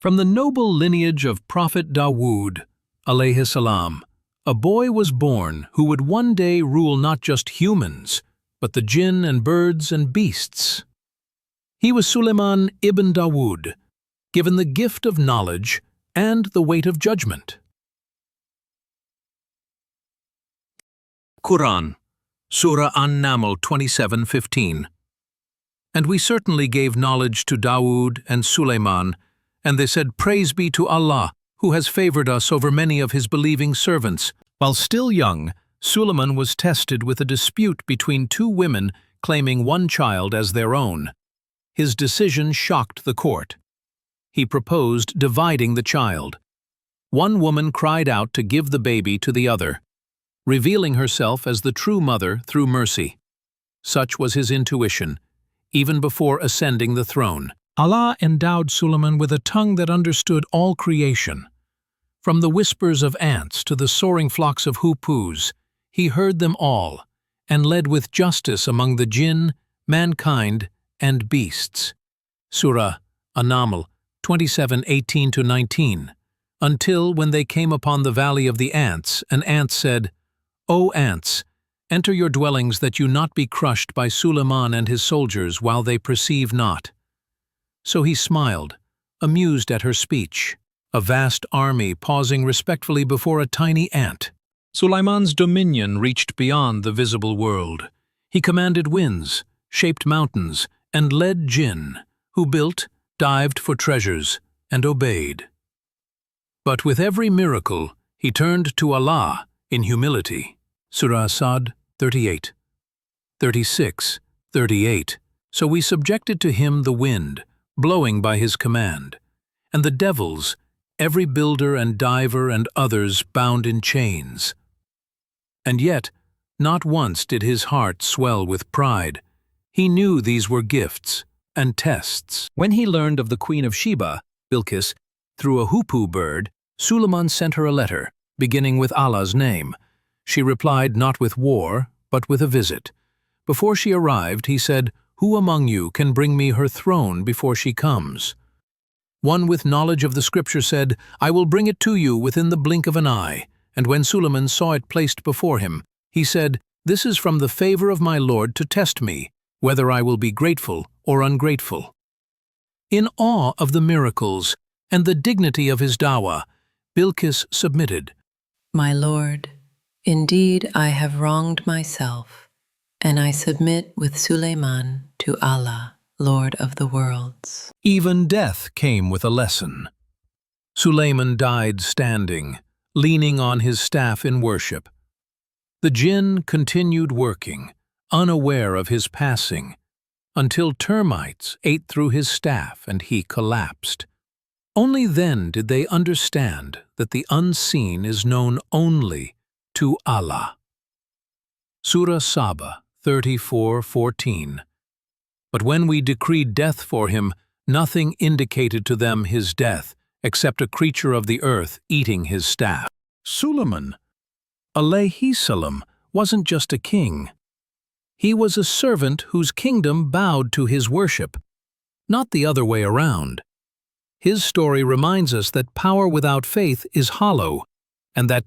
From the noble lineage of Prophet Dawood, alayhi salam, a boy was born who would one day rule not just humans, but the jinn and birds and beasts. He was Suleiman ibn Dawood, given the gift of knowledge and the weight of judgment. Quran, Surah An-Naml 27:15. And we certainly gave knowledge to Dawood and Suleiman, and they said, "Praise be to Allah, who has favored us over many of his believing servants." While still young, Suleiman was tested with a dispute between two women claiming one child as their own. His decision shocked the court. He proposed dividing the child. One woman cried out to give the baby to the other, revealing herself as the true mother through mercy. Such was his intuition, even before ascending the throne. Allah endowed Suleiman with a tongue that understood all creation. From the whispers of ants to the soaring flocks of hoopoes, he heard them all, and led with justice among the jinn, mankind, and beasts. Surah An-Naml 27:18-19. Until when they came upon the valley of the ants, an ant said, "O ants, enter your dwellings that you not be crushed by Suleiman and his soldiers while they perceive not." So he smiled, amused at her speech, a vast army pausing respectfully before a tiny ant. Suleiman's dominion reached beyond the visible world. He commanded winds, shaped mountains, and led jinn, who built, dived for treasures, and obeyed. But with every miracle, he turned to Allah in humility. Surah Sad 38, 36, 38. So we subjected to him the wind, blowing by his command, and the devils, every builder and diver and others bound in chains. And yet, not once did his heart swell with pride. He knew these were gifts and tests. When he learned of the Queen of Sheba, Bilqis, through a hoopoe bird, Suleiman sent her a letter, beginning with Allah's name. She replied not with war, but with a visit. Before she arrived, he said, "Who among you can bring me her throne before she comes?" One with knowledge of the scripture said, "I will bring it to you within the blink of an eye." And when Suleiman saw it placed before him, he said, "This is from the favor of my Lord to test me, whether I will be grateful or ungrateful." In awe of the miracles and the dignity of his dawah, Bilqis submitted. "My Lord, indeed I have wronged myself, and I submit with Suleiman to Allah, Lord of the worlds." Even death came with a lesson. Suleiman died standing, leaning on his staff in worship. The jinn continued working, unaware of his passing, until termites ate through his staff and he collapsed. Only then did they understand that the unseen is known only to Allah. Surah Saba 34:14. But when we decreed death for him, nothing indicated to them his death, except a creature of the earth eating his staff. Suleiman, alayhi salam, wasn't just a king. He was a servant whose kingdom bowed to his worship, not the other way around. His story reminds us that power without faith is hollow, and that